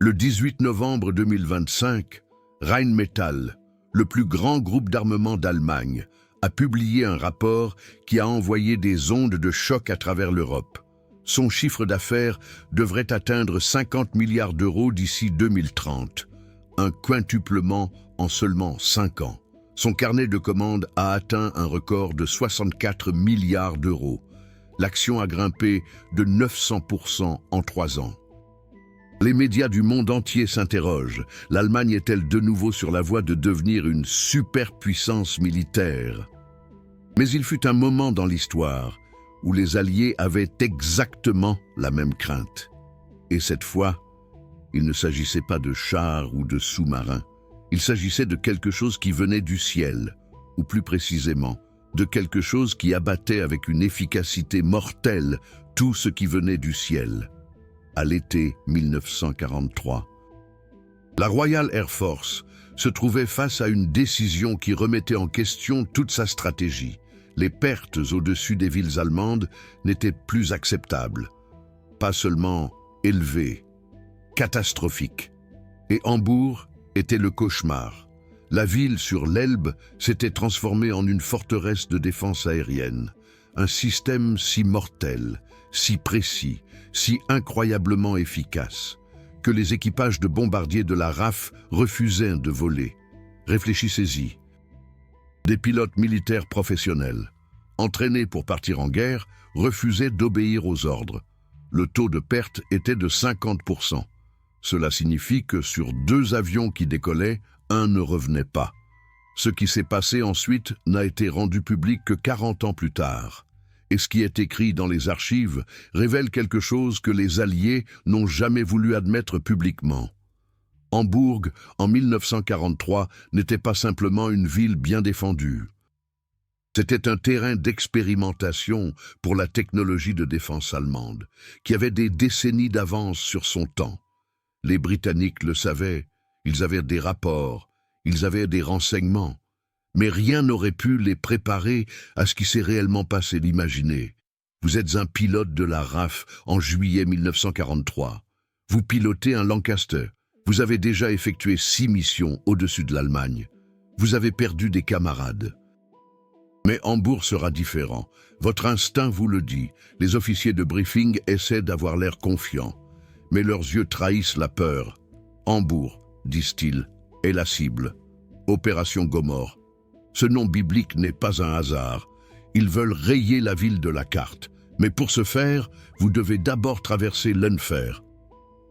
Le 18 novembre 2025, Rheinmetall, le plus grand groupe d'armement d'Allemagne, a publié un rapport qui a envoyé des ondes de choc à travers l'Europe. Son chiffre d'affaires devrait atteindre 50 milliards d'euros d'ici 2030, un quintuplement en seulement 5 ans. Son carnet de commandes a atteint un record de 64 milliards d'euros. L'action a grimpé de 900% en 3 ans. Les médias du monde entier s'interrogent. L'Allemagne est-elle de nouveau sur la voie de devenir une superpuissance militaire? Mais il fut un moment dans l'histoire où les Alliés avaient exactement la même crainte. Et cette fois, il ne s'agissait pas de chars ou de sous-marins. Il s'agissait de quelque chose qui venait du ciel, ou plus précisément, de quelque chose qui abattait avec une efficacité mortelle tout ce qui venait du ciel. À l'été 1943. La Royal Air Force se trouvait face à une décision qui remettait en question toute sa stratégie. Les pertes au-dessus des villes allemandes n'étaient plus acceptables. Pas seulement élevées, catastrophiques. Et Hambourg était le cauchemar. La ville sur l'Elbe s'était transformée en une forteresse de défense aérienne. Un système si mortel, si précis, si incroyablement efficace, que les équipages de bombardiers de la RAF refusaient de voler. Réfléchissez-y. Des pilotes militaires professionnels, entraînés pour partir en guerre, refusaient d'obéir aux ordres. Le taux de perte était de 50%. Cela signifie que sur 2 avions qui décollaient, un ne revenait pas. Ce qui s'est passé ensuite n'a été rendu public que 40 ans plus tard. Et ce qui est écrit dans les archives révèle quelque chose que les Alliés n'ont jamais voulu admettre publiquement. Hambourg, en 1943, n'était pas simplement une ville bien défendue. C'était un terrain d'expérimentation pour la technologie de défense allemande, qui avait des décennies d'avance sur son temps. Les Britanniques le savaient, ils avaient des rapports, ils avaient des renseignements, mais rien n'aurait pu les préparer à ce qui s'est réellement passé. L'imaginer. Vous êtes un pilote de la RAF en juillet 1943. Vous pilotez un Lancaster. Vous avez déjà effectué 6 missions au-dessus de l'Allemagne. Vous avez perdu des camarades. Mais Hambourg sera différent. Votre instinct vous le dit. Les officiers de briefing essaient d'avoir l'air confiants. Mais leurs yeux trahissent la peur. Hambourg, disent-ils, est la cible. Opération Gomorrhe. Ce nom biblique n'est pas un hasard. Ils veulent rayer la ville de la carte. Mais pour ce faire, vous devez d'abord traverser l'Unfer.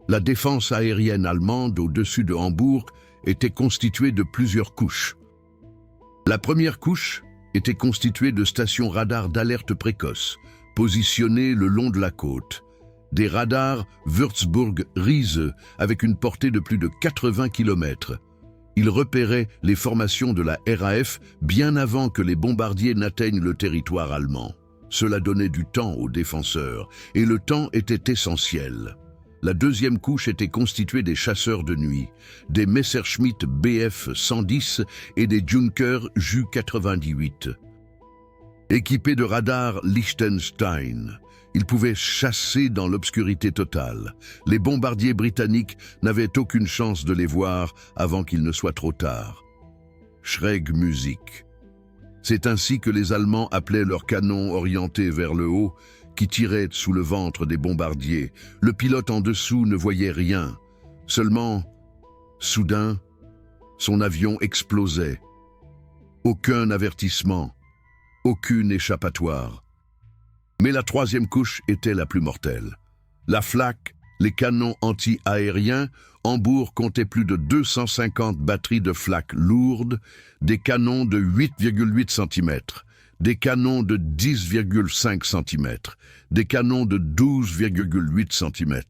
La défense aérienne allemande au-dessus de Hambourg était constituée de plusieurs couches. La première couche était constituée de stations radars d'alerte précoce, positionnées le long de la côte. Des radars Würzburg-Riese avec une portée de plus de 80 km. Ils repéraient les formations de la RAF bien avant que les bombardiers n'atteignent le territoire allemand. Cela donnait du temps aux défenseurs, et le temps était essentiel. La deuxième couche était constituée des chasseurs de nuit, des Messerschmitt Bf 110 et des Junker Ju 98. Équipés de radars Liechtenstein, ils pouvaient chasser dans l'obscurité totale. Les bombardiers britanniques n'avaient aucune chance de les voir avant qu'il ne soit trop tard. Schrägmusik. C'est ainsi que les Allemands appelaient leurs canons orientés vers le haut, qui tiraient sous le ventre des bombardiers. Le pilote en dessous ne voyait rien. Seulement, soudain, son avion explosait. Aucun avertissement, aucune échappatoire. Mais la troisième couche était la plus mortelle. La flak, les canons anti-aériens, Hambourg comptait plus de 250 batteries de flak lourdes, des canons de 8,8 cm, des canons de 10,5 cm, des canons de 12,8 cm,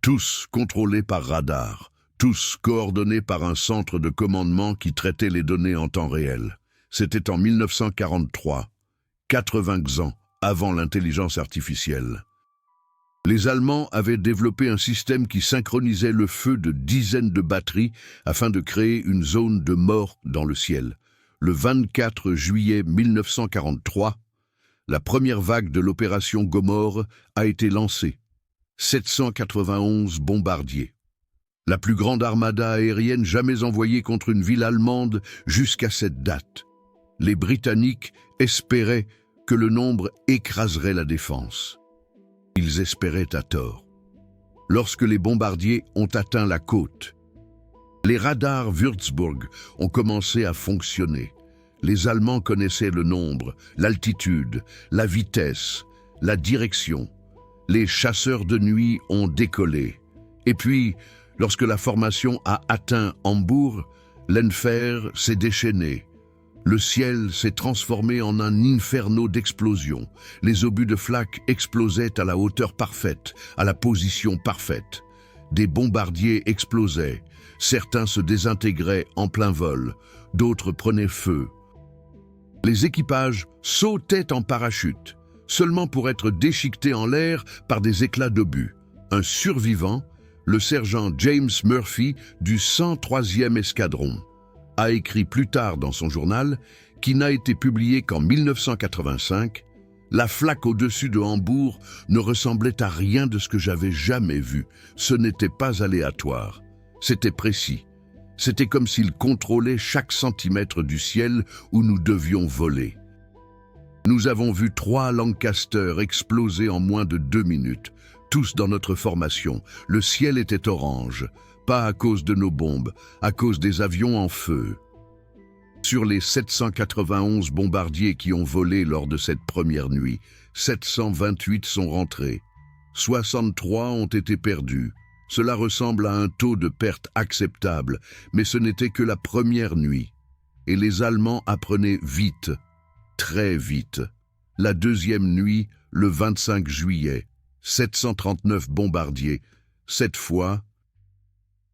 tous contrôlés par radar, tous coordonnés par un centre de commandement qui traitait les données en temps réel. C'était en 1943, 80 ans avant l'intelligence artificielle. Les Allemands avaient développé un système qui synchronisait le feu de dizaines de batteries afin de créer une zone de mort dans le ciel. Le 24 juillet 1943, la première vague de l'opération Gomorrhe a été lancée. 791 bombardiers. La plus grande armada aérienne jamais envoyée contre une ville allemande jusqu'à cette date. Les Britanniques espéraient que le nombre écraserait la défense. Ils espéraient à tort. Lorsque les bombardiers ont atteint la côte, les radars Würzburg ont commencé à fonctionner. Les Allemands connaissaient le nombre, l'altitude, la vitesse, la direction. Les chasseurs de nuit ont décollé. Et puis, lorsque la formation a atteint Hambourg, l'Enfer s'est déchaîné. Le ciel s'est transformé en un inferno d'explosions. Les obus de flak explosaient à la hauteur parfaite, à la position parfaite. Des bombardiers explosaient. Certains se désintégraient en plein vol, d'autres prenaient feu. Les équipages sautaient en parachute, seulement pour être déchiquetés en l'air par des éclats d'obus. Un survivant, le sergent James Murphy du 103e escadron, a écrit plus tard dans son journal, qui n'a été publié qu'en 1985, « La flaque au-dessus de Hambourg ne ressemblait à rien de ce que j'avais jamais vu. Ce n'était pas aléatoire. C'était précis. C'était comme s'il contrôlait chaque centimètre du ciel où nous devions voler. Nous avons vu 3 Lancaster exploser en moins de 2 minutes, tous dans notre formation. Le ciel était orange, pas à cause de nos bombes, à cause des avions en feu. Sur les 791 bombardiers qui ont volé lors de cette première nuit, 728 sont rentrés. 63 ont été perdus. Cela ressemble à un taux de perte acceptable, mais ce n'était que la première nuit. Et les Allemands apprenaient vite, très vite. La deuxième nuit, le 25 juillet, 739 bombardiers. Cette fois,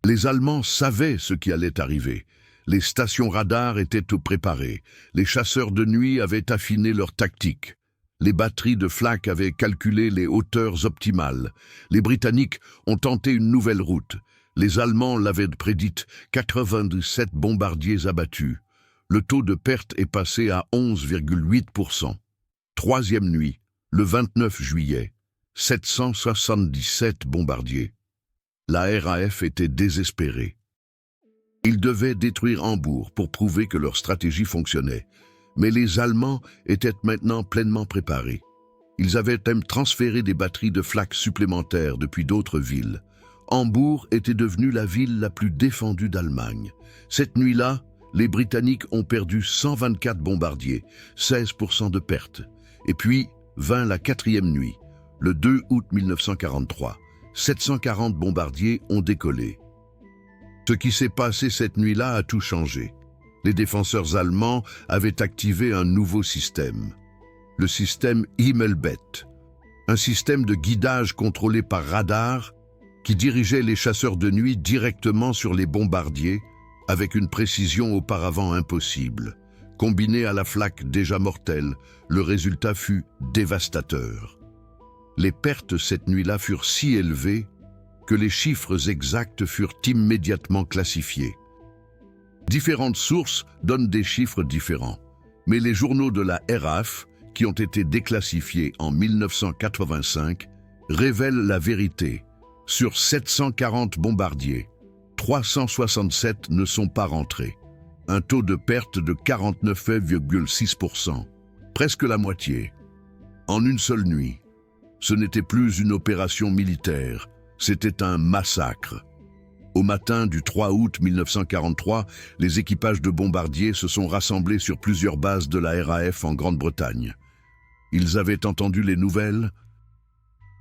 les Allemands savaient ce qui allait arriver. Les stations radars étaient préparées. Les chasseurs de nuit avaient affiné leur tactique. Les batteries de flak avaient calculé les hauteurs optimales. Les Britanniques ont tenté une nouvelle route. Les Allemands l'avaient prédite, 97 bombardiers abattus. Le taux de perte est passé à 11,8%. Troisième nuit, le 29 juillet, 777 bombardiers. La RAF était désespérée. Ils devaient détruire Hambourg pour prouver que leur stratégie fonctionnait. Mais les Allemands étaient maintenant pleinement préparés. Ils avaient même transféré des batteries de flak supplémentaires depuis d'autres villes. Hambourg était devenue la ville la plus défendue d'Allemagne. Cette nuit-là, les Britanniques ont perdu 124 bombardiers, 16% de pertes. Et puis vint la quatrième nuit, le 2 août 1943. 740 bombardiers ont décollé. Ce qui s'est passé cette nuit-là a tout changé. Les défenseurs allemands avaient activé un nouveau système, le système Himmelbett, un système de guidage contrôlé par radar qui dirigeait les chasseurs de nuit directement sur les bombardiers avec une précision auparavant impossible. Combiné à la flaque déjà mortelle, le résultat fut dévastateur. Les pertes cette nuit-là furent si élevées que les chiffres exacts furent immédiatement classifiés. Différentes sources donnent des chiffres différents, mais les journaux de la RAF, qui ont été déclassifiés en 1985, révèlent la vérité. Sur 740 bombardiers, 367 ne sont pas rentrés. Un taux de perte de 49,6%, presque la moitié. En une seule nuit, ce n'était plus une opération militaire, c'était un massacre. Au matin du 3 août 1943, les équipages de bombardiers se sont rassemblés sur plusieurs bases de la RAF en Grande-Bretagne. Ils avaient entendu les nouvelles,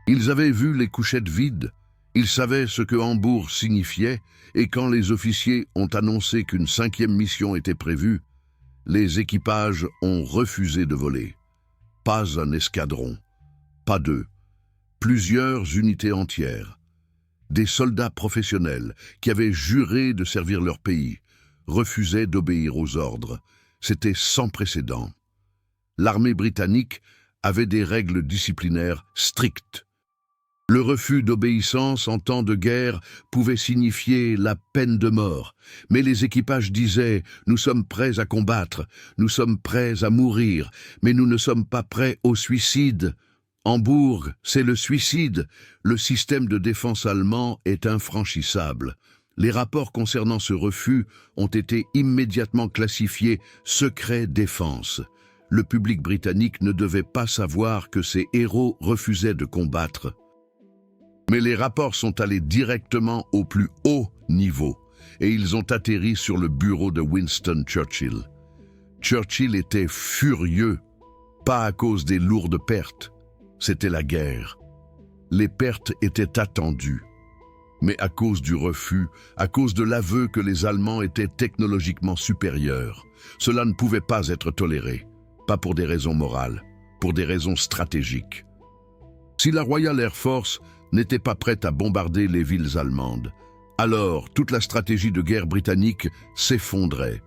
ils avaient vu les couchettes vides, ils savaient ce que Hambourg signifiait, et quand les officiers ont annoncé qu'une 5e mission était prévue, les équipages ont refusé de voler. Pas un escadron, pas deux, plusieurs unités entières. Des soldats professionnels qui avaient juré de servir leur pays refusaient d'obéir aux ordres. C'était sans précédent. L'armée britannique avait des règles disciplinaires strictes. Le refus d'obéissance en temps de guerre pouvait signifier la peine de mort, mais les équipages disaient « Nous sommes prêts à combattre, nous sommes prêts à mourir, mais nous ne sommes pas prêts au suicide ». Hambourg, c'est le suicide. Le système de défense allemand est infranchissable. Les rapports concernant ce refus ont été immédiatement classifiés secret défense. Le public britannique ne devait pas savoir que ces héros refusaient de combattre. Mais les rapports sont allés directement au plus haut niveau et ils ont atterri sur le bureau de Winston Churchill. Churchill était furieux, pas à cause des lourdes pertes, c'était la guerre. Les pertes étaient attendues, mais à cause du refus, à cause de l'aveu que les Allemands étaient technologiquement supérieurs. Cela ne pouvait pas être toléré, pas pour des raisons morales, pour des raisons stratégiques. Si la Royal Air Force n'était pas prête à bombarder les villes allemandes, alors toute la stratégie de guerre britannique s'effondrait.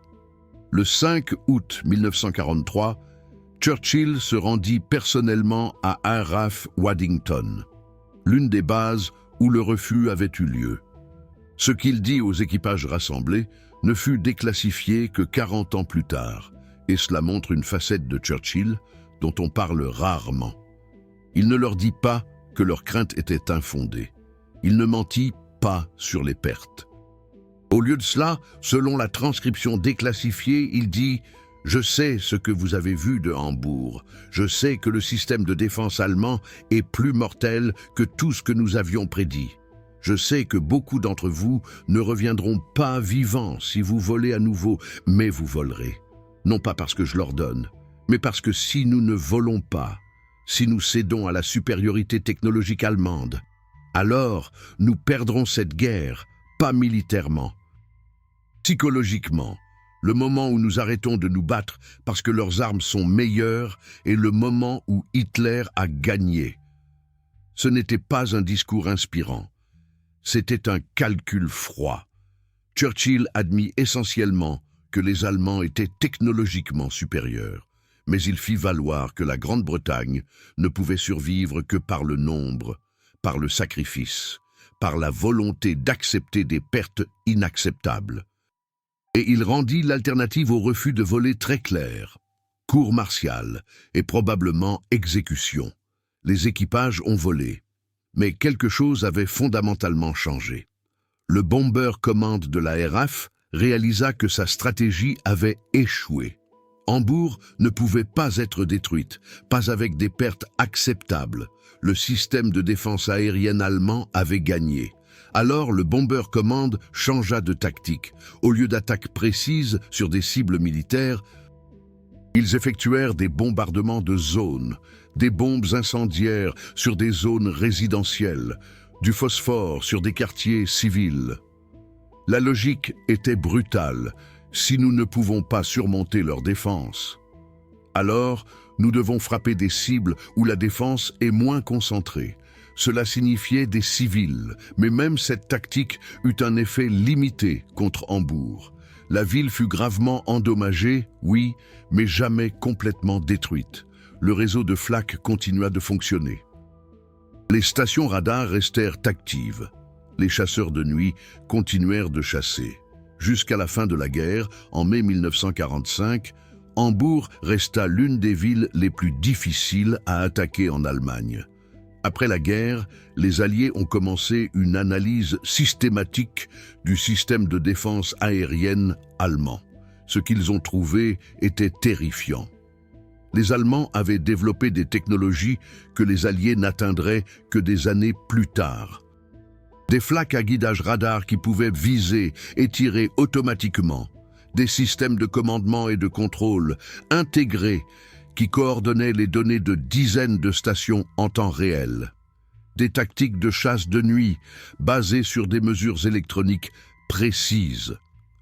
Le 5 août 1943, Churchill se rendit personnellement à RAF Waddington, l'une des bases où le refus avait eu lieu. Ce qu'il dit aux équipages rassemblés ne fut déclassifié que 40 ans plus tard, et cela montre une facette de Churchill dont on parle rarement. Il ne leur dit pas que leur crainte était infondée. Il ne mentit pas sur les pertes. Au lieu de cela, selon la transcription déclassifiée, il dit « Je sais ce que vous avez vu de Hambourg. Je sais que le système de défense allemand est plus mortel que tout ce que nous avions prédit. Je sais que beaucoup d'entre vous ne reviendront pas vivants si vous volez à nouveau, mais vous volerez. Non pas parce que je l'ordonne, mais parce que si nous ne volons pas, si nous cédons à la supériorité technologique allemande, alors nous perdrons cette guerre, pas militairement. Psychologiquement, le moment où nous arrêtons de nous battre parce que leurs armes sont meilleures est le moment où Hitler a gagné. Ce n'était pas un discours inspirant, c'était un calcul froid. Churchill admit essentiellement que les Allemands étaient technologiquement supérieurs, mais il fit valoir que la Grande-Bretagne ne pouvait survivre que par le nombre, par le sacrifice, par la volonté d'accepter des pertes inacceptables. Et il rendit l'alternative au refus de voler très claire. Cour martiale et probablement exécution. Les équipages ont volé. Mais quelque chose avait fondamentalement changé. Le Bomber Command de la RAF réalisa que sa stratégie avait échoué. Hambourg ne pouvait pas être détruite, pas avec des pertes acceptables. Le système de défense aérienne allemand avait gagné. Alors le Bomber Command changea de tactique. Au lieu d'attaques précises sur des cibles militaires, ils effectuèrent des bombardements de zones, des bombes incendiaires sur des zones résidentielles, du phosphore sur des quartiers civils. La logique était brutale. Si nous ne pouvons pas surmonter leur défense, alors nous devons frapper des cibles où la défense est moins concentrée. Cela signifiait des civils, mais même cette tactique eut un effet limité contre Hambourg. La ville fut gravement endommagée, oui, mais jamais complètement détruite. Le réseau de flak continua de fonctionner. Les stations radars restèrent actives. Les chasseurs de nuit continuèrent de chasser. Jusqu'à la fin de la guerre, en mai 1945, Hambourg resta l'une des villes les plus difficiles à attaquer en Allemagne. Après la guerre, les Alliés ont commencé une analyse systématique du système de défense aérienne allemand. Ce qu'ils ont trouvé était terrifiant. Les Allemands avaient développé des technologies que les Alliés n'atteindraient que des années plus tard. Des flaques à guidage radar qui pouvaient viser et tirer automatiquement, des systèmes de commandement et de contrôle intégrés qui coordonnaient les données de dizaines de stations en temps réel, des tactiques de chasse de nuit basées sur des mesures électroniques précises.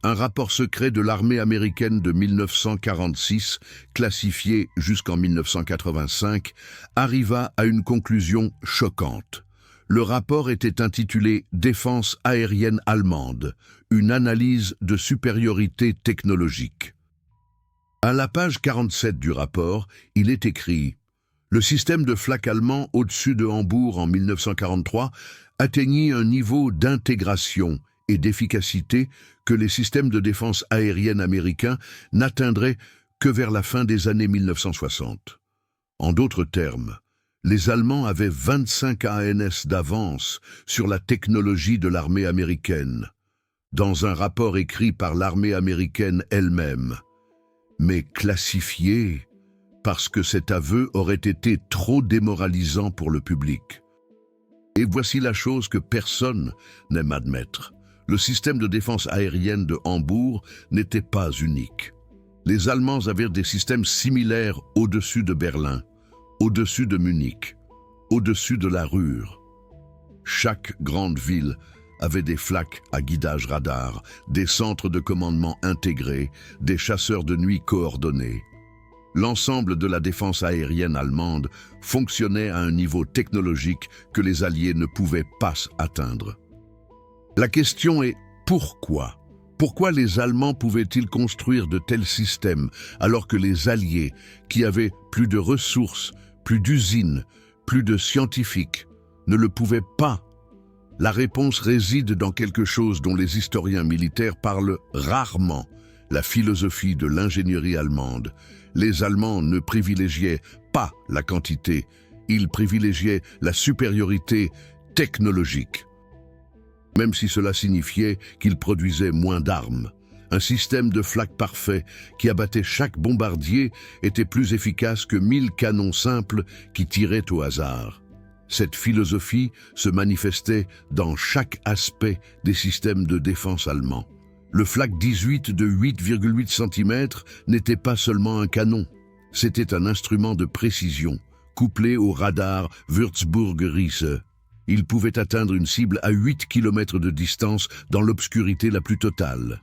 Un rapport secret de l'armée américaine de 1946, classifié jusqu'en 1985, arriva à une conclusion choquante. Le rapport était intitulé « Défense aérienne allemande, une analyse de supériorité technologique ». À la page 47 du rapport, il est écrit « Le système de flak allemand au-dessus de Hambourg en 1943 atteignit un niveau d'intégration et d'efficacité que les systèmes de défense aérienne américains n'atteindraient que vers la fin des années 1960. En d'autres termes, les Allemands avaient 25 ANS d'avance sur la technologie de l'armée américaine. dans un rapport écrit par l'armée américaine elle-même, mais classifié parce que cet aveu aurait été trop démoralisant pour le public. Et voici la chose que personne n'aime admettre. Le système de défense aérienne de Hambourg n'était pas unique. Les Allemands avaient des systèmes similaires au-dessus de Berlin, au-dessus de Munich, au-dessus de la Ruhr. Chaque grande ville avait des flaques à guidage radar, des centres de commandement intégrés, des chasseurs de nuit coordonnés. L'ensemble de la défense aérienne allemande fonctionnait à un niveau technologique que les Alliés ne pouvaient pas atteindre. La question est pourquoi ? Pourquoi les Allemands pouvaient-ils construire de tels systèmes alors que les Alliés, qui avaient plus de ressources, plus d'usines, plus de scientifiques, ne le pouvaient pas? La réponse réside dans quelque chose dont les historiens militaires parlent rarement, la philosophie de l'ingénierie allemande. Les Allemands ne privilégiaient pas la quantité, ils privilégiaient la supériorité technologique. Même si cela signifiait qu'ils produisaient moins d'armes. Un système de flaques parfait qui abattait chaque bombardier était plus efficace que 1000 canons simples qui tiraient au hasard. Cette philosophie se manifestait dans chaque aspect des systèmes de défense allemands. Le Flak 18 de 8,8 cm n'était pas seulement un canon, c'était un instrument de précision, couplé au radar Würzburg-Riese. Il pouvait atteindre une cible à 8 km de distance dans l'obscurité la plus totale.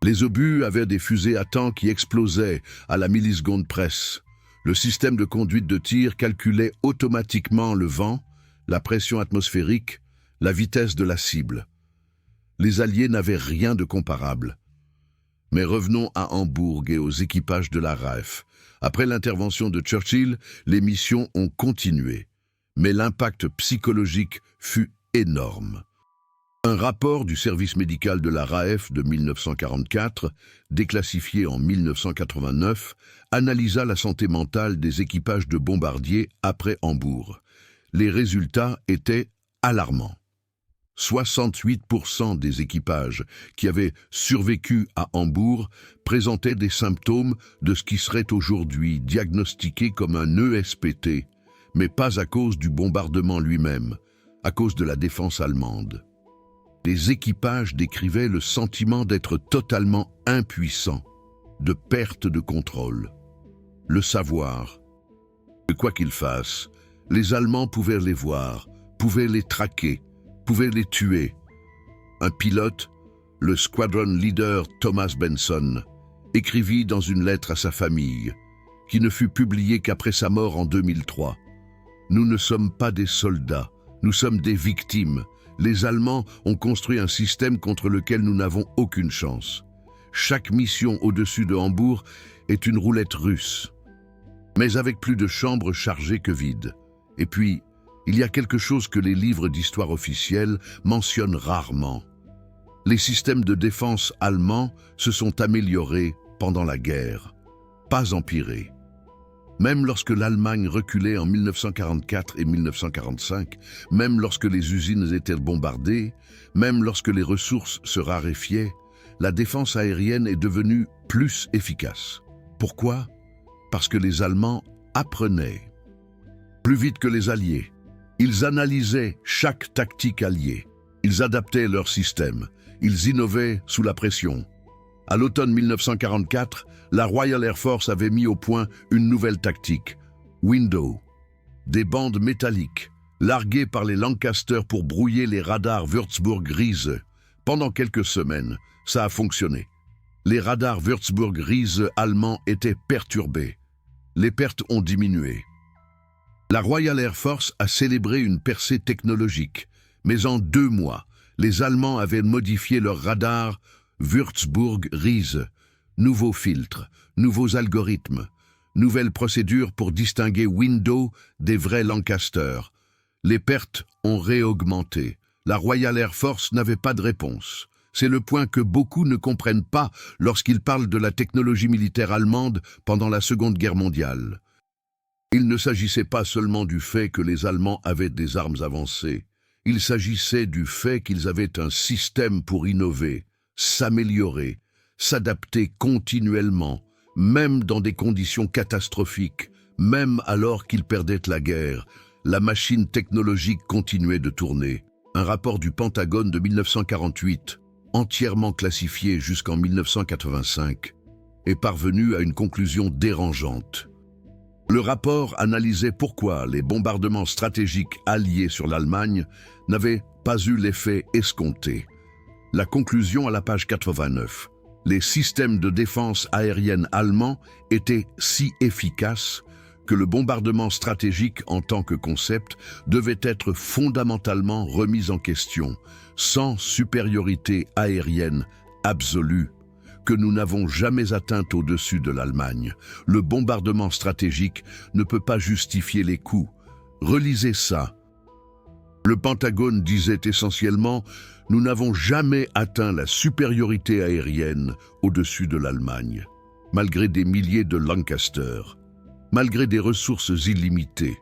Les obus avaient des fusées à temps qui explosaient à la milliseconde près. Le système de conduite de tir calculait automatiquement le vent, la pression atmosphérique, la vitesse de la cible. Les Alliés n'avaient rien de comparable. Mais revenons à Hambourg et aux équipages de la RAF. Après l'intervention de Churchill, les missions ont continué. Mais l'impact psychologique fut énorme. Un rapport du service médical de la RAF de 1944, déclassifié en 1989, analysa la santé mentale des équipages de bombardiers après Hambourg. Les résultats étaient alarmants. 68% des équipages qui avaient survécu à Hambourg présentaient des symptômes de ce qui serait aujourd'hui diagnostiqué comme un ESPT, mais pas à cause du bombardement lui-même, à cause de la défense allemande. Les équipages décrivaient le sentiment d'être totalement impuissants, de perte de contrôle. Le savoir que quoi qu'ils fassent, les Allemands pouvaient les voir, pouvaient les traquer, pouvaient les tuer. Un pilote, le squadron leader Thomas Benson, écrivit dans une lettre à sa famille, qui ne fut publiée qu'après sa mort en 2003. « Nous ne sommes pas des soldats, nous sommes des victimes. Les Allemands ont construit un système contre lequel nous n'avons aucune chance. Chaque mission au-dessus de Hambourg est une roulette russe, mais avec plus de chambres chargées que vides. Et puis, il y a quelque chose que les livres d'histoire officielle mentionnent rarement. Les systèmes de défense allemands se sont améliorés pendant la guerre, pas empirés. Même lorsque l'Allemagne reculait en 1944 et 1945, même lorsque les usines étaient bombardées, même lorsque les ressources se raréfiaient, la défense aérienne est devenue plus efficace. Pourquoi? Parce que les Allemands apprenaient. Plus vite que les Alliés. Ils analysaient chaque tactique alliée. Ils adaptaient leur système. Ils innovaient sous la pression. À l'automne 1944, la Royal Air Force avait mis au point une nouvelle tactique, Window. Des bandes métalliques, larguées par les Lancaster pour brouiller les radars Würzburg-Riese. Pendant quelques semaines, ça a fonctionné. Les radars Würzburg-Riese allemands étaient perturbés. Les pertes ont diminué. La Royal Air Force a célébré une percée technologique, mais en 2 mois, les Allemands avaient modifié leurs radars Würzburg-Riese. Nouveaux filtres, nouveaux algorithmes, nouvelles procédures pour distinguer Window des vrais Lancaster. Les pertes ont réaugmenté. La Royal Air Force n'avait pas de réponse. C'est le point que beaucoup ne comprennent pas lorsqu'ils parlent de la technologie militaire allemande pendant la Seconde Guerre mondiale. Il ne s'agissait pas seulement du fait que les Allemands avaient des armes avancées. Il s'agissait du fait qu'ils avaient un système pour innover, s'améliorer, s'adapter continuellement, même dans des conditions catastrophiques, même alors qu'ils perdaient la guerre. La machine technologique continuait de tourner. Un rapport du Pentagone de 1948, entièrement classifié jusqu'en 1985, est parvenu à une conclusion dérangeante. Le rapport analysait pourquoi les bombardements stratégiques alliés sur l'Allemagne n'avaient pas eu l'effet escompté. La conclusion à la page 89. Les systèmes de défense aérienne allemands étaient si efficaces que le bombardement stratégique en tant que concept devait être fondamentalement remis en question, sans supériorité aérienne absolue, que nous n'avons jamais atteinte au-dessus de l'Allemagne. Le bombardement stratégique ne peut pas justifier les coûts. Relisez ça. Le Pentagone disait essentiellement « Nous n'avons jamais atteint la supériorité aérienne au-dessus de l'Allemagne, malgré des milliers de Lancaster, malgré des ressources illimitées.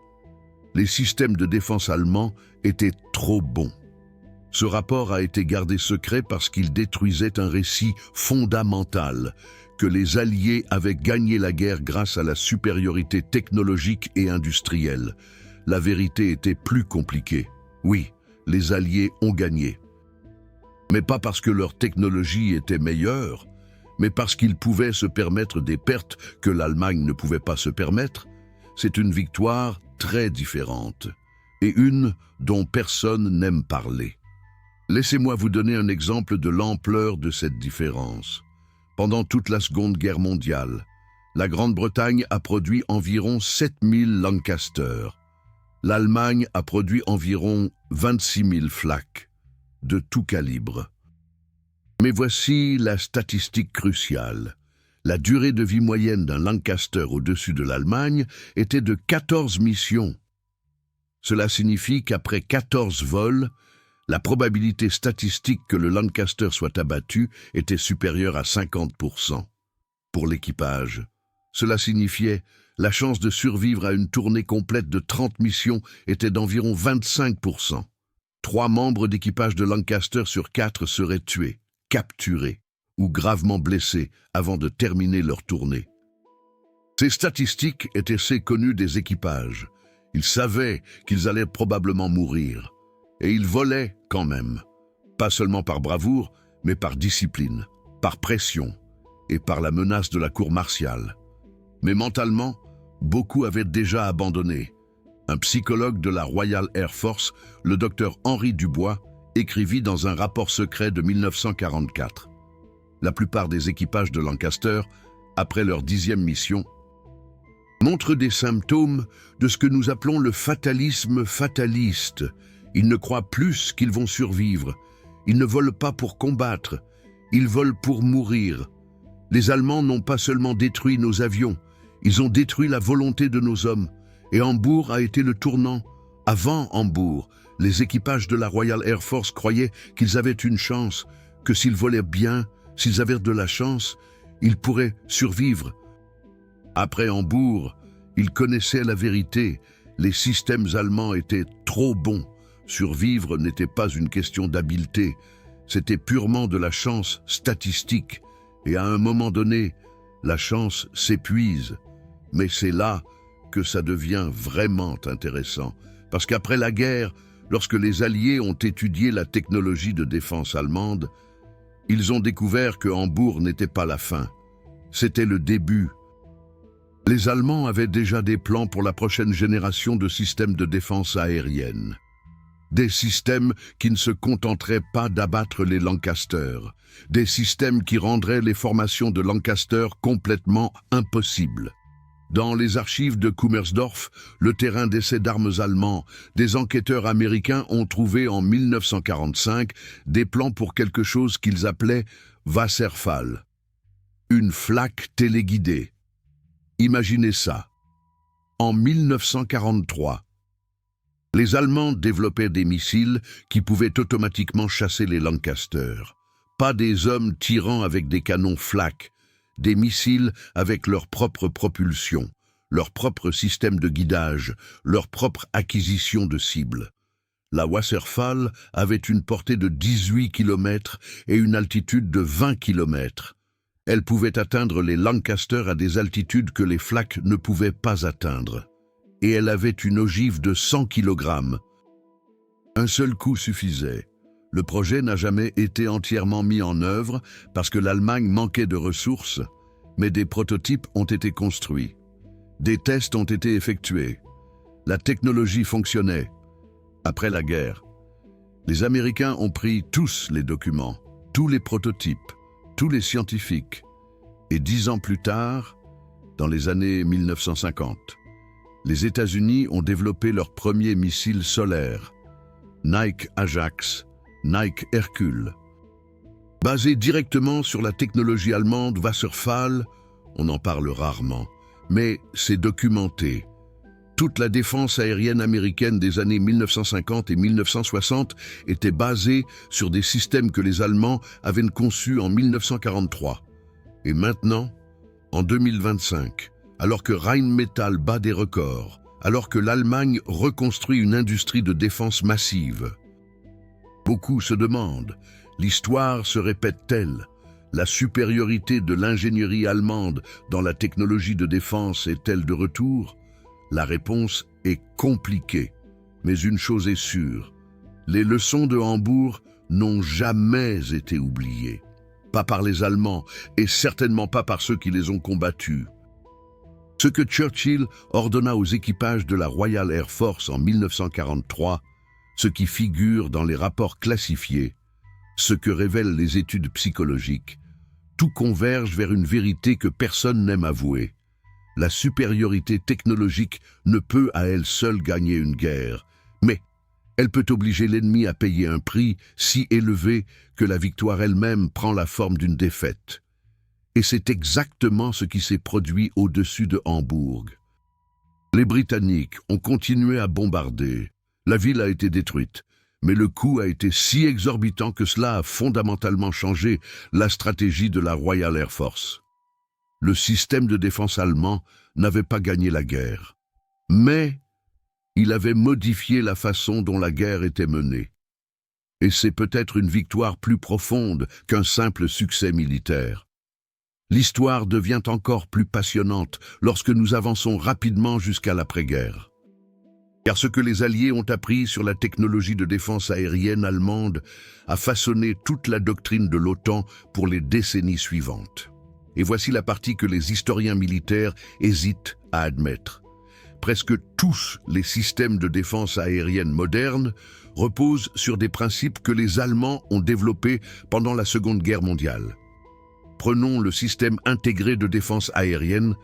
Les systèmes de défense allemands étaient trop bons. » Ce rapport a été gardé secret parce qu'il détruisait un récit fondamental, que les Alliés avaient gagné la guerre grâce à la supériorité technologique et industrielle. La vérité était plus compliquée. Oui, les Alliés ont gagné. Mais pas parce que leur technologie était meilleure, mais parce qu'ils pouvaient se permettre des pertes que l'Allemagne ne pouvait pas se permettre. C'est une victoire très différente, et une dont personne n'aime parler. Laissez-moi vous donner un exemple de l'ampleur de cette différence. Pendant toute la Seconde Guerre mondiale, la Grande-Bretagne a produit environ 7000 Lancaster. L'Allemagne a produit environ 26 000 Flak, de tout calibre. Mais voici la statistique cruciale. La durée de vie moyenne d'un Lancaster au-dessus de l'Allemagne était de 14 missions. Cela signifie qu'après 14 vols, la probabilité statistique que le Lancaster soit abattu était supérieure à 50%. Pour l'équipage, cela signifiait la chance de survivre à une tournée complète de 30 missions était d'environ 25%. 3 membres d'équipage de Lancaster sur 4 seraient tués, capturés ou gravement blessés avant de terminer leur tournée. Ces statistiques étaient assez connues des équipages. Ils savaient qu'ils allaient probablement mourir. Et ils volaient quand même, pas seulement par bravoure, mais par discipline, par pression et par la menace de la cour martiale. Mais mentalement, beaucoup avaient déjà abandonné. Un psychologue de la Royal Air Force, le docteur Henri Dubois, écrivit dans un rapport secret de 1944. La plupart des équipages de Lancaster, après leur 10e mission, montrent des symptômes de ce que nous appelons le fatalisme fataliste. Ils ne croient plus qu'ils vont survivre. Ils ne volent pas pour combattre. Ils volent pour mourir. Les Allemands n'ont pas seulement détruit nos avions, ils ont détruit la volonté de nos hommes. Et Hambourg a été le tournant. Avant Hambourg, les équipages de la Royal Air Force croyaient qu'ils avaient une chance, que s'ils volaient bien, s'ils avaient de la chance, ils pourraient survivre. Après Hambourg, ils connaissaient la vérité. Les systèmes allemands étaient trop bons. Survivre n'était pas une question d'habileté, c'était purement de la chance statistique. Et à un moment donné, la chance s'épuise. Mais c'est là que ça devient vraiment intéressant. Parce qu'après la guerre, lorsque les Alliés ont étudié la technologie de défense allemande, ils ont découvert que Hambourg n'était pas la fin. C'était le début. Les Allemands avaient déjà des plans pour la prochaine génération de systèmes de défense aérienne. Des systèmes qui ne se contenteraient pas d'abattre les Lancaster. Des systèmes qui rendraient les formations de Lancaster complètement impossibles. Dans les archives de Kummersdorf, le terrain d'essai d'armes allemand, des enquêteurs américains ont trouvé en 1945 des plans pour quelque chose qu'ils appelaient Wasserfall, une flaque téléguidée. Imaginez ça. En 1943, les Allemands développaient des missiles qui pouvaient automatiquement chasser les Lancaster. Pas des hommes tirant avec des canons flak, des missiles avec leur propre propulsion, leur propre système de guidage, leur propre acquisition de cibles. La Wasserfall avait une portée de 18 km et une altitude de 20 km. Elle pouvait atteindre les Lancaster à des altitudes que les Flak ne pouvaient pas atteindre. Et elle avait une ogive de 100 kg. Un seul coup suffisait. Le projet n'a jamais été entièrement mis en œuvre parce que l'Allemagne manquait de ressources, mais des prototypes ont été construits. Des tests ont été effectués. La technologie fonctionnait. Après la guerre, les Américains ont pris tous les documents, tous les prototypes, tous les scientifiques. Et 10 ans plus tard, dans les années 1950, les États-Unis ont développé leur premier missile solaire, Nike Ajax, Nike Hercule. Basé directement sur la technologie allemande Wasserfall, on en parle rarement, mais c'est documenté. Toute la défense aérienne américaine des années 1950 et 1960 était basée sur des systèmes que les Allemands avaient conçus en 1943. Et maintenant, en 2025, alors que Rheinmetall bat des records, alors que l'Allemagne reconstruit une industrie de défense massive, beaucoup se demandent, l'histoire se répète-t-elle? La supériorité de l'ingénierie allemande dans la technologie de défense est-elle de retour? La réponse est compliquée, mais une chose est sûre, les leçons de Hambourg n'ont jamais été oubliées. Pas par les Allemands et certainement pas par ceux qui les ont combattus. Ce que Churchill ordonna aux équipages de la Royal Air Force en 1943, ce qui figure dans les rapports classifiés, ce que révèlent les études psychologiques, tout converge vers une vérité que personne n'aime avouer. La supériorité technologique ne peut à elle seule gagner une guerre, mais elle peut obliger l'ennemi à payer un prix si élevé que la victoire elle-même prend la forme d'une défaite. Et c'est exactement ce qui s'est produit au-dessus de Hambourg. Les Britanniques ont continué à bombarder. La ville a été détruite, mais le coût a été si exorbitant que cela a fondamentalement changé la stratégie de la Royal Air Force. Le système de défense allemand n'avait pas gagné la guerre, mais il avait modifié la façon dont la guerre était menée. Et c'est peut-être une victoire plus profonde qu'un simple succès militaire. L'histoire devient encore plus passionnante lorsque nous avançons rapidement jusqu'à l'après-guerre. Car ce que les Alliés ont appris sur la technologie de défense aérienne allemande a façonné toute la doctrine de l'OTAN pour les décennies suivantes. Et voici la partie que les historiens militaires hésitent à admettre. Presque tous les systèmes de défense aérienne modernes reposent sur des principes que les Allemands ont développés pendant la Seconde Guerre mondiale. Prenons le système intégré de défense aérienne,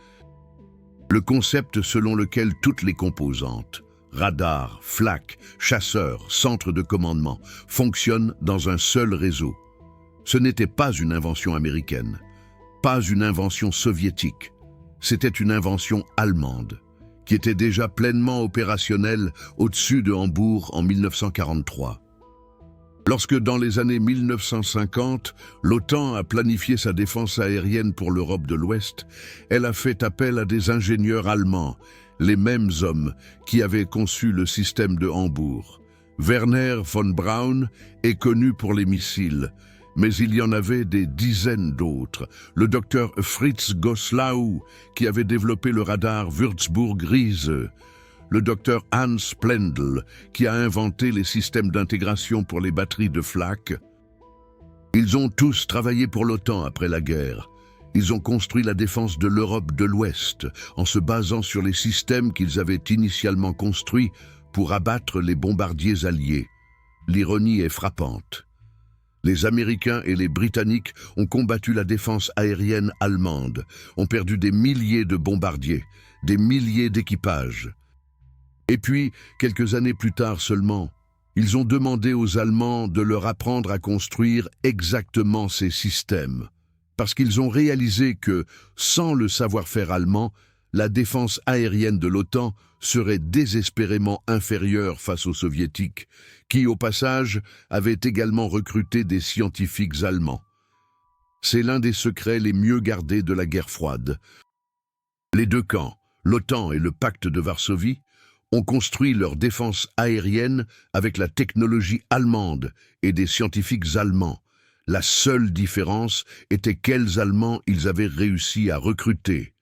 le concept selon lequel toutes les composantes, radars, flak, chasseurs, centres de commandement, fonctionnent dans un seul réseau. Ce n'était pas une invention américaine, pas une invention soviétique, c'était une invention allemande, qui était déjà pleinement opérationnelle au-dessus de Hambourg en 1943. Lorsque, dans les années 1950, l'OTAN a planifié sa défense aérienne pour l'Europe de l'Ouest, elle a fait appel à des ingénieurs allemands, les mêmes hommes qui avaient conçu le système de Hambourg. Werner von Braun est connu pour les missiles, mais il y en avait des dizaines d'autres. Le docteur Fritz Goslau, qui avait développé le radar Würzburg-Riese, le docteur Hans Plendl, qui a inventé les systèmes d'intégration pour les batteries de flak. Ils ont tous travaillé pour l'OTAN après la guerre. Ils ont construit la défense de l'Europe de l'Ouest en se basant sur les systèmes qu'ils avaient initialement construits pour abattre les bombardiers alliés. L'ironie est frappante. Les Américains et les Britanniques ont combattu la défense aérienne allemande, ont perdu des milliers de bombardiers, des milliers d'équipages. Et puis, quelques années plus tard seulement, ils ont demandé aux Allemands de leur apprendre à construire exactement ces systèmes, parce qu'ils ont réalisé que, sans le savoir-faire allemand, la défense aérienne de l'OTAN serait désespérément inférieure face aux Soviétiques, qui, au passage, avaient également recruté des scientifiques allemands. C'est l'un des secrets les mieux gardés de la guerre froide. Les deux camps, l'OTAN et le pacte de Varsovie, ont construit leur défense aérienne avec la technologie allemande et des scientifiques allemands. La seule différence était quels Allemands ils avaient réussi à recruter.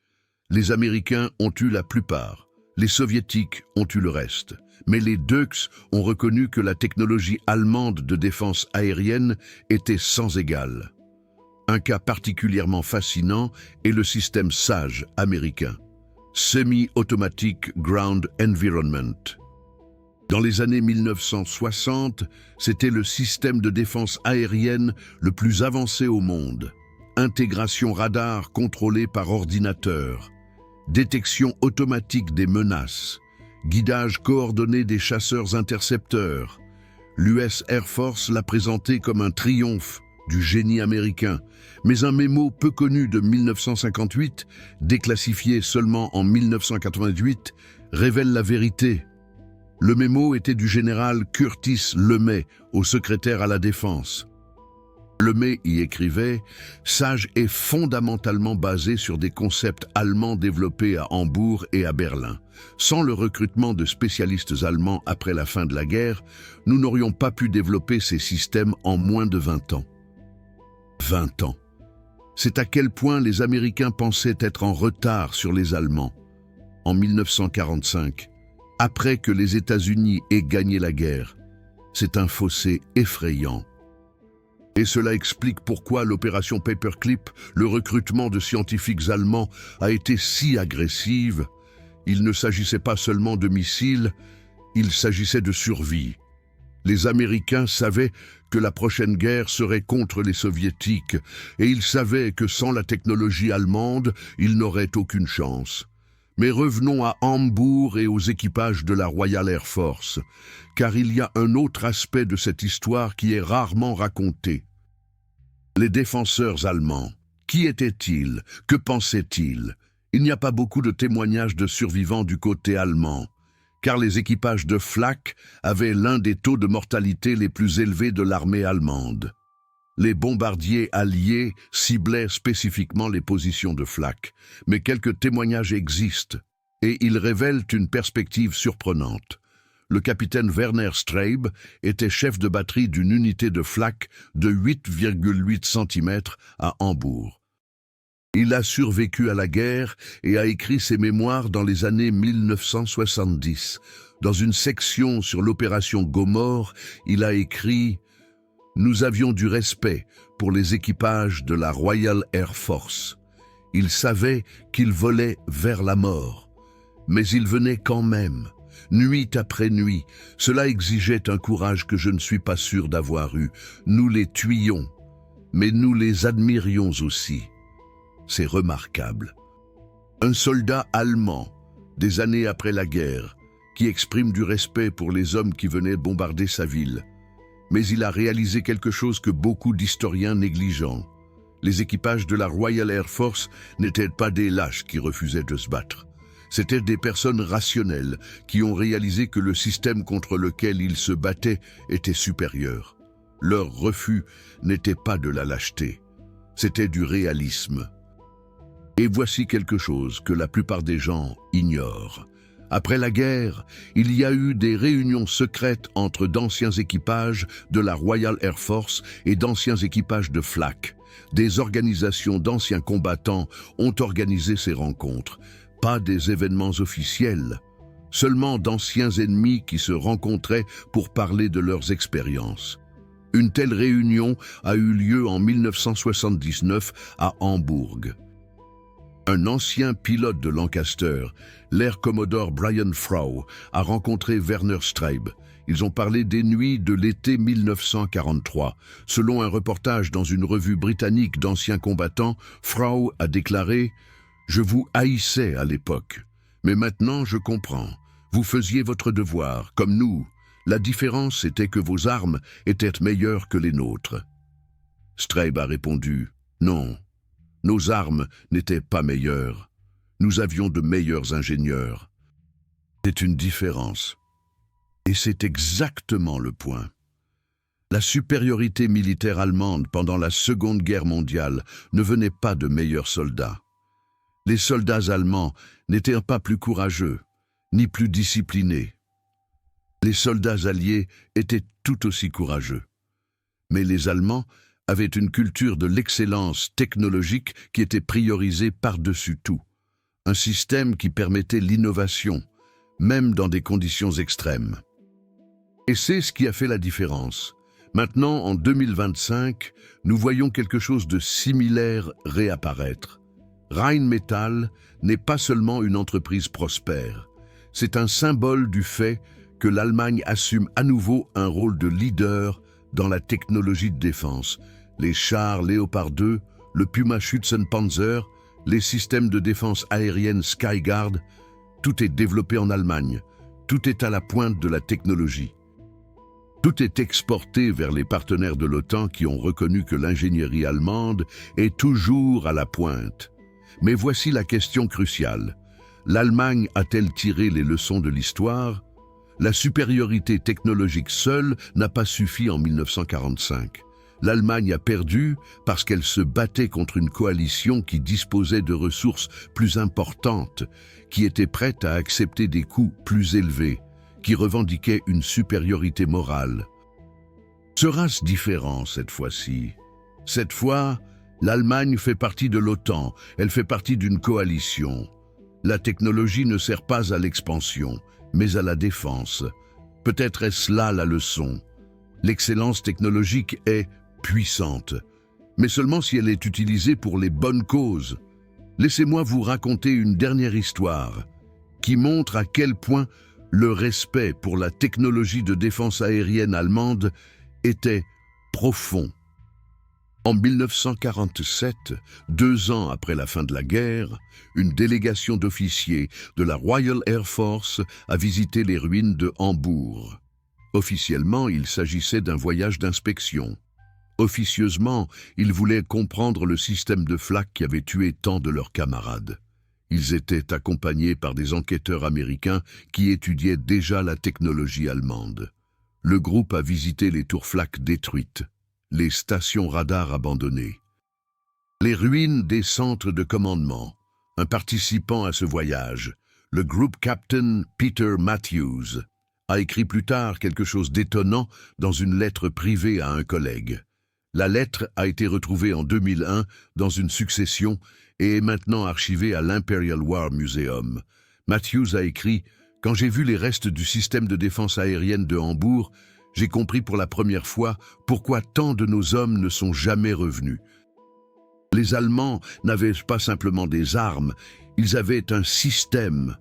Les Américains ont eu la plupart, les Soviétiques ont eu le reste. Mais les Dukes ont reconnu que la technologie allemande de défense aérienne était sans égal. Un cas particulièrement fascinant est le système SAGE américain, Semi-Automatic Ground Environment. Dans les années 1960, c'était le système de défense aérienne le plus avancé au monde. Intégration radar contrôlée par ordinateur, détection automatique des menaces, guidage coordonné des chasseurs intercepteurs. L'US Air Force l'a présenté comme un triomphe du génie américain, mais un mémo peu connu de 1958, déclassifié seulement en 1988, révèle la vérité. Le mémo était du général Curtis LeMay, au secrétaire à la Défense. LeMay y écrivait « SAGE est fondamentalement basé sur des concepts allemands développés à Hambourg et à Berlin. Sans le recrutement de spécialistes allemands après la fin de la guerre, nous n'aurions pas pu développer ces systèmes en moins de 20 ans. » 20 ans. C'est à quel point les Américains pensaient être en retard sur les Allemands. En 1945, après que les États-Unis aient gagné la guerre, c'est un fossé effrayant. Et cela explique pourquoi l'opération Paperclip, le recrutement de scientifiques allemands, a été si agressive. Il ne s'agissait pas seulement de missiles, il s'agissait de survie. Les Américains savaient que la prochaine guerre serait contre les Soviétiques, et ils savaient que sans la technologie allemande, ils n'auraient aucune chance. Mais revenons à Hambourg et aux équipages de la Royal Air Force, car il y a un autre aspect de cette histoire qui est rarement raconté. Les défenseurs allemands, qui étaient-ils? Que pensaient-ils? Il n'y a pas beaucoup de témoignages de survivants du côté allemand, car les équipages de Flak avaient l'un des taux de mortalité les plus élevés de l'armée allemande. Les bombardiers alliés ciblaient spécifiquement les positions de Flak, mais quelques témoignages existent, et ils révèlent une perspective surprenante. Le capitaine Werner Straub était chef de batterie d'une unité de Flak de 8,8 cm à Hambourg. Il a survécu à la guerre et a écrit ses mémoires dans les années 1970. Dans une section sur l'opération Gomorrhe, il a écrit « Nous avions du respect pour les équipages de la Royal Air Force. Ils savaient qu'ils volaient vers la mort, mais ils venaient quand même. Nuit après nuit, cela exigeait un courage que je ne suis pas sûr d'avoir eu. Nous les tuions, mais nous les admirions aussi. C'est remarquable. » Un soldat allemand, des années après la guerre, qui exprime du respect pour les hommes qui venaient bombarder sa ville. Mais il a réalisé quelque chose que beaucoup d'historiens négligent. Les équipages de la Royal Air Force n'étaient pas des lâches qui refusaient de se battre. C'étaient des personnes rationnelles qui ont réalisé que le système contre lequel ils se battaient était supérieur. Leur refus n'était pas de la lâcheté, c'était du réalisme. Et voici quelque chose que la plupart des gens ignorent. Après la guerre, il y a eu des réunions secrètes entre d'anciens équipages de la Royal Air Force et d'anciens équipages de Flak. Des organisations d'anciens combattants ont organisé ces rencontres. Pas des événements officiels, seulement d'anciens ennemis qui se rencontraient pour parler de leurs expériences. Une telle réunion a eu lieu en 1979 à Hambourg. Un ancien pilote de Lancaster, l'Air Commodore Brian Frow, a rencontré Werner Straub. Ils ont parlé des nuits de l'été 1943. Selon un reportage dans une revue britannique d'anciens combattants, Frow a déclaré « Je vous haïssais à l'époque, mais maintenant je comprends. Vous faisiez votre devoir, comme nous. La différence était que vos armes étaient meilleures que les nôtres. » Straub a répondu « Non, nos armes n'étaient pas meilleures. Nous avions de meilleurs ingénieurs. » C'est une différence. Et c'est exactement le point. La supériorité militaire allemande pendant la Seconde Guerre mondiale ne venait pas de meilleurs soldats. Les soldats allemands n'étaient pas plus courageux, ni plus disciplinés. Les soldats alliés étaient tout aussi courageux. Mais les Allemands avaient une culture de l'excellence technologique qui était priorisée par-dessus tout. Un système qui permettait l'innovation, même dans des conditions extrêmes. Et c'est ce qui a fait la différence. Maintenant, en 2025, nous voyons quelque chose de similaire réapparaître. Rheinmetall n'est pas seulement une entreprise prospère. C'est un symbole du fait que l'Allemagne assume à nouveau un rôle de leader dans la technologie de défense. Les chars Léopard 2, le Puma Schützenpanzer, les systèmes de défense aérienne Skyguard, tout est développé en Allemagne. Tout est à la pointe de la technologie. Tout est exporté vers les partenaires de l'OTAN qui ont reconnu que l'ingénierie allemande est toujours à la pointe. Mais voici la question cruciale. L'Allemagne a-t-elle tiré les leçons de l'histoire? La supériorité technologique seule n'a pas suffi en 1945. L'Allemagne a perdu parce qu'elle se battait contre une coalition qui disposait de ressources plus importantes, qui était prête à accepter des coûts plus élevés, qui revendiquait une supériorité morale. Sera-ce différent cette fois-ci? Cette fois, l'Allemagne fait partie de l'OTAN, elle fait partie d'une coalition. La technologie ne sert pas à l'expansion, mais à la défense. Peut-être est-ce là la leçon. L'excellence technologique est puissante, mais seulement si elle est utilisée pour les bonnes causes. Laissez-moi vous raconter une dernière histoire qui montre à quel point le respect pour la technologie de défense aérienne allemande était profond. En 1947, 2 ans après la fin de la guerre, une délégation d'officiers de la Royal Air Force a visité les ruines de Hambourg. Officiellement, il s'agissait d'un voyage d'inspection. Officieusement, ils voulaient comprendre le système de flak qui avait tué tant de leurs camarades. Ils étaient accompagnés par des enquêteurs américains qui étudiaient déjà la technologie allemande. Le groupe a visité les tours flak détruites, les stations radars abandonnées, les ruines des centres de commandement. Un participant à ce voyage, le group captain Peter Matthews, a écrit plus tard quelque chose d'étonnant dans une lettre privée à un collègue. La lettre a été retrouvée en 2001 dans une succession et est maintenant archivée à l'Imperial War Museum. Matthews a écrit « Quand j'ai vu les restes du système de défense aérienne de Hambourg, j'ai compris pour la première fois pourquoi tant de nos hommes ne sont jamais revenus. Les Allemands n'avaient pas simplement des armes, ils avaient un système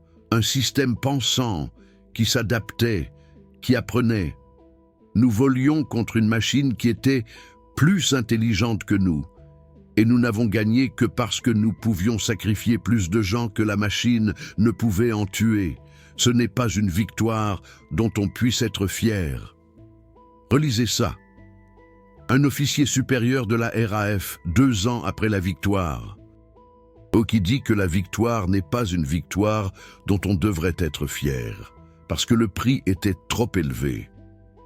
pensant, qui s'adaptait, qui apprenait. Nous volions contre une machine qui était plus intelligente que nous, et nous n'avons gagné que parce que nous pouvions sacrifier plus de gens que la machine ne pouvait en tuer. Ce n'est pas une victoire dont on puisse être fier. » Relisez ça. Un officier supérieur de la RAF, 2 ans après la victoire. Qui dit que la victoire n'est pas une victoire dont on devrait être fier, parce que le prix était trop élevé,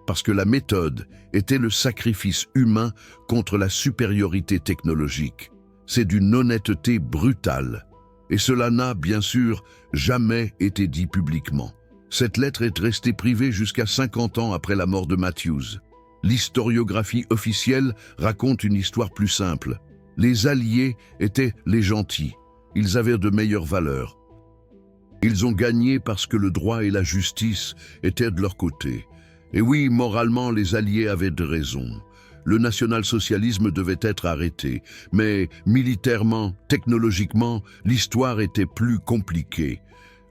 parce que la méthode était le sacrifice humain contre la supériorité technologique. C'est d'une honnêteté brutale, et cela n'a, bien sûr, jamais été dit publiquement. Cette lettre est restée privée jusqu'à 50 ans après la mort de Matthews. L'historiographie officielle raconte une histoire plus simple. Les Alliés étaient les gentils. Ils avaient de meilleures valeurs. Ils ont gagné parce que le droit et la justice étaient de leur côté. Et oui, moralement, les Alliés avaient de raison. Le national-socialisme devait être arrêté. Mais militairement, technologiquement, l'histoire était plus compliquée.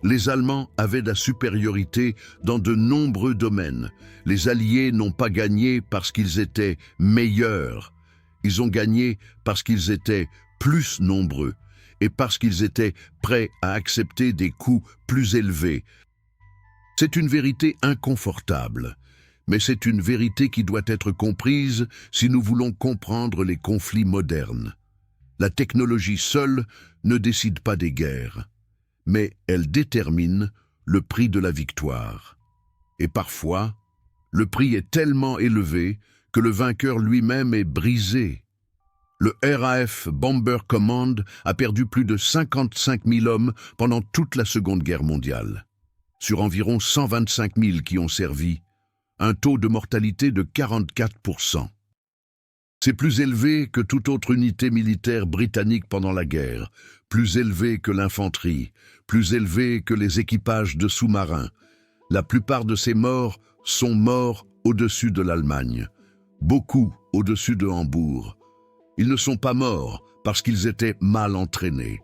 Les Allemands avaient la supériorité dans de nombreux domaines. Les Alliés n'ont pas gagné parce qu'ils étaient meilleurs. Ils ont gagné parce qu'ils étaient plus nombreux et parce qu'ils étaient prêts à accepter des coûts plus élevés. C'est une vérité inconfortable, mais c'est une vérité qui doit être comprise si nous voulons comprendre les conflits modernes. La technologie seule ne décide pas des guerres, mais elle détermine le prix de la victoire. Et parfois, le prix est tellement élevé que le vainqueur lui-même est brisé. Le RAF Bomber Command a perdu plus de 55 000 hommes pendant toute la Seconde Guerre mondiale. sur environ 125 000 qui ont servi, un taux de mortalité de 44%. C'est plus élevé que toute autre unité militaire britannique pendant la guerre, plus élevé que l'infanterie, plus élevé que les équipages de sous-marins. La plupart de ces morts sont morts au-dessus de l'Allemagne, beaucoup au-dessus de Hambourg. Ils ne sont pas morts parce qu'ils étaient mal entraînés,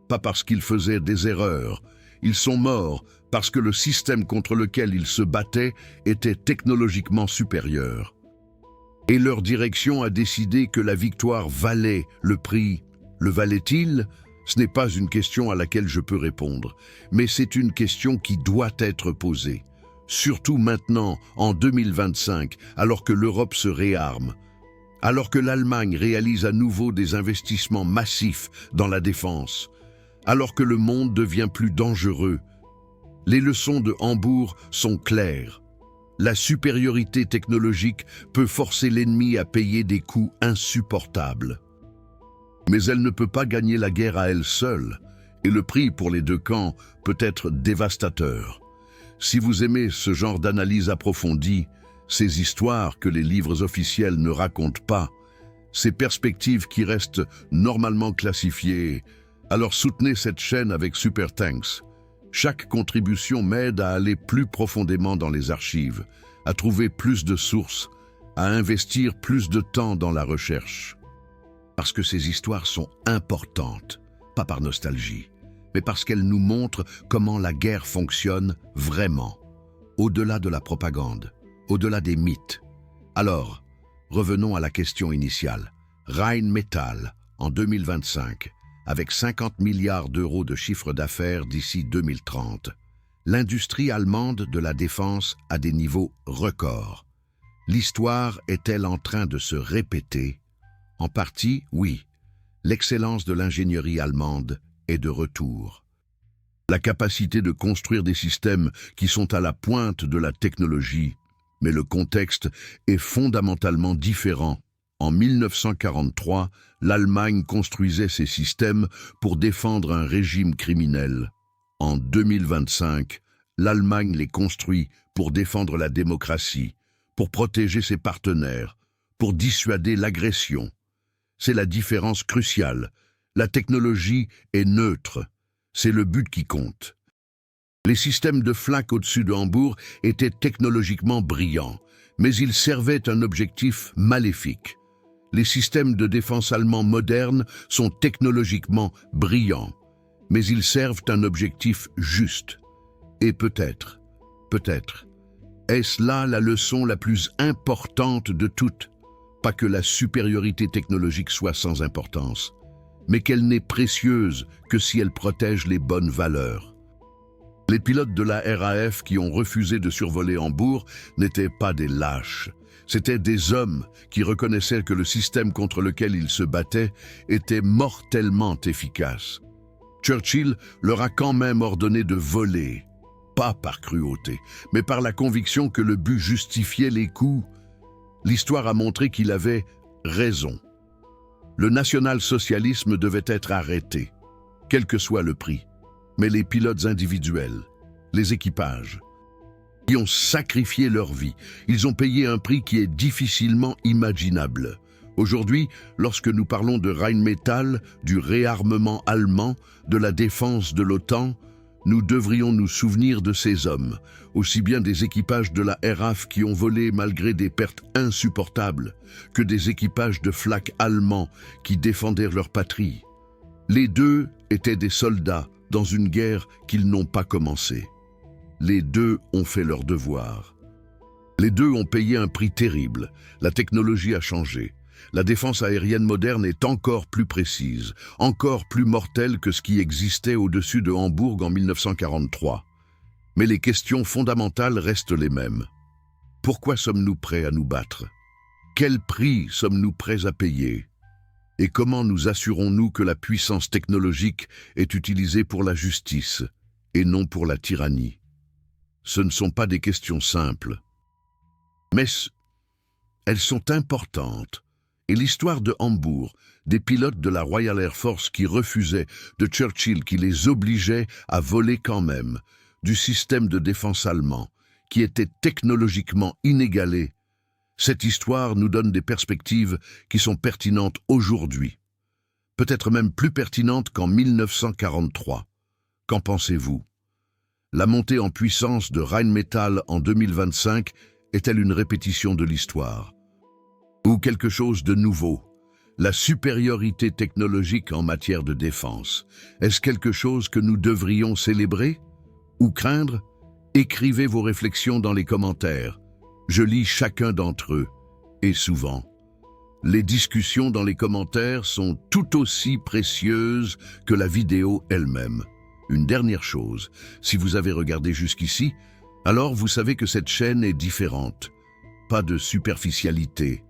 pas parce qu'ils faisaient des erreurs. Ils sont morts parce que le système contre lequel ils se battaient était technologiquement supérieur. Et leur direction a décidé que la victoire valait le prix. Le valait-il? Ce n'est pas une question à laquelle je peux répondre, mais c'est une question qui doit être posée. Surtout maintenant, en 2025, alors que l'Europe se réarme, alors que l'Allemagne réalise à nouveau des investissements massifs dans la défense, alors que le monde devient plus dangereux. Les leçons de Hambourg sont claires. La supériorité technologique peut forcer l'ennemi à payer des coûts insupportables. Mais elle ne peut pas gagner la guerre à elle seule, et le prix pour les deux camps peut être dévastateur. Si vous aimez ce genre d'analyse approfondie, ces histoires que les livres officiels ne racontent pas, ces perspectives qui restent normalement classifiées, alors soutenez cette chaîne avec Super Thanks. Chaque contribution m'aide à aller plus profondément dans les archives, à trouver plus de sources, à investir plus de temps dans la recherche. Parce que ces histoires sont importantes, pas par nostalgie, mais parce qu'elles nous montrent comment la guerre fonctionne vraiment, au-delà de la propagande, au-delà des mythes. Alors, revenons à la question initiale. Rheinmetall, en 2025, avec 50 milliards d'euros de chiffre d'affaires d'ici 2030. L'industrie allemande de la défense a des niveaux records. L'histoire est-elle en train de se répéter? En partie, oui. L'excellence de l'ingénierie allemande est de retour. La capacité de construire des systèmes qui sont à la pointe de la technologie, mais le contexte est fondamentalement différent. En 1943, l'Allemagne construisait ces systèmes pour défendre un régime criminel. En 2025, l'Allemagne les construit pour défendre la démocratie, pour protéger ses partenaires, pour dissuader l'agression. C'est la différence cruciale. La technologie est neutre. C'est le but qui compte. Les systèmes de flak au-dessus de Hambourg étaient technologiquement brillants, mais ils servaient un objectif maléfique. Les systèmes de défense allemands modernes sont technologiquement brillants, mais ils servent un objectif juste. Et peut-être, est-ce là la leçon la plus importante de toutes? Pas que la supériorité technologique soit sans importance, mais qu'elle n'est précieuse que si elle protège les bonnes valeurs. Les pilotes de la RAF qui ont refusé de survoler Hambourg n'étaient pas des lâches. C'étaient des hommes qui reconnaissaient que le système contre lequel ils se battaient était mortellement efficace. Churchill leur a quand même ordonné de voler, pas par cruauté, mais par la conviction que le but justifiait les coûts. L'histoire a montré qu'il avait raison. Le national-socialisme devait être arrêté, quel que soit le prix. Mais les pilotes individuels, les équipages, qui ont sacrifié leur vie, ils ont payé un prix qui est difficilement imaginable. Aujourd'hui, lorsque nous parlons de Rheinmetall, du réarmement allemand, de la défense de l'OTAN, nous devrions nous souvenir de ces hommes, aussi bien des équipages de la RAF qui ont volé malgré des pertes insupportables, que des équipages de flak allemands qui défendèrent leur patrie. Les deux étaient des soldats dans une guerre qu'ils n'ont pas commencée. Les deux ont fait leur devoir. Les deux ont payé un prix terrible. La technologie a changé. La défense aérienne moderne est encore plus précise, encore plus mortelle que ce qui existait au-dessus de Hambourg en 1943. Mais les questions fondamentales restent les mêmes. Pourquoi sommes-nous prêts à nous battre? Quel prix sommes-nous prêts à payer? Et comment nous assurons-nous que la puissance technologique est utilisée pour la justice et non pour la tyrannie? Ce ne sont pas des questions simples, mais elles sont importantes. Et l'histoire de Hambourg, des pilotes de la Royal Air Force qui refusaient, de Churchill qui les obligeait à voler quand même, du système de défense allemand, qui était technologiquement inégalé. Cette histoire nous donne des perspectives qui sont pertinentes aujourd'hui. Peut-être même plus pertinentes qu'en 1943. Qu'en pensez-vous? La montée en puissance de Rheinmetall en 2025 est-elle une répétition de l'histoire? Ou quelque chose de nouveau? La supériorité technologique en matière de défense, est-ce quelque chose que nous devrions célébrer ou craindre? Écrivez vos réflexions dans les commentaires. Je lis chacun d'entre eux, et souvent. Les discussions dans les commentaires sont tout aussi précieuses que la vidéo elle-même. Une dernière chose, si vous avez regardé jusqu'ici, alors vous savez que cette chaîne est différente. Pas de superficialité,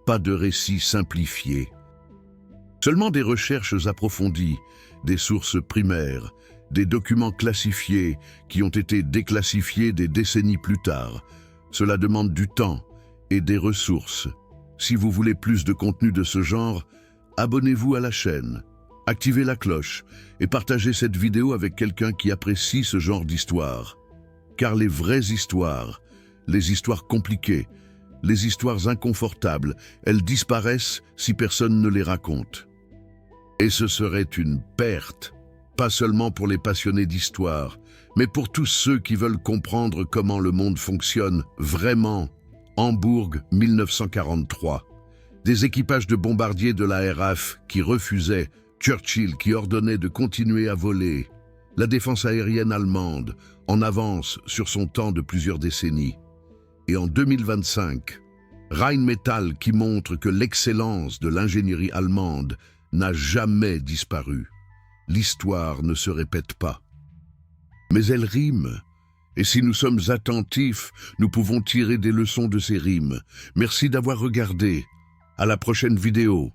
pas de récits simplifiés. Seulement des recherches approfondies, des sources primaires, des documents classifiés qui ont été déclassifiés des décennies plus tard. Cela demande du temps et des ressources. Si vous voulez plus de contenu de ce genre, abonnez-vous à la chaîne, activez la cloche et partagez cette vidéo avec quelqu'un qui apprécie ce genre d'histoire. Car les vraies histoires, les histoires compliquées, les histoires inconfortables, elles disparaissent si personne ne les raconte. Et ce serait une perte, pas seulement pour les passionnés d'histoire, mais pour tous ceux qui veulent comprendre comment le monde fonctionne vraiment. Hambourg, 1943. Des équipages de bombardiers de la RAF qui refusaient, Churchill qui ordonnait de continuer à voler, la défense aérienne allemande en avance sur son temps de plusieurs décennies. Et en 2025, Rheinmetall qui montre que l'excellence de l'ingénierie allemande n'a jamais disparu. L'histoire ne se répète pas. Mais elle rime. Et si nous sommes attentifs, nous pouvons tirer des leçons de ces rimes. Merci d'avoir regardé. À la prochaine vidéo.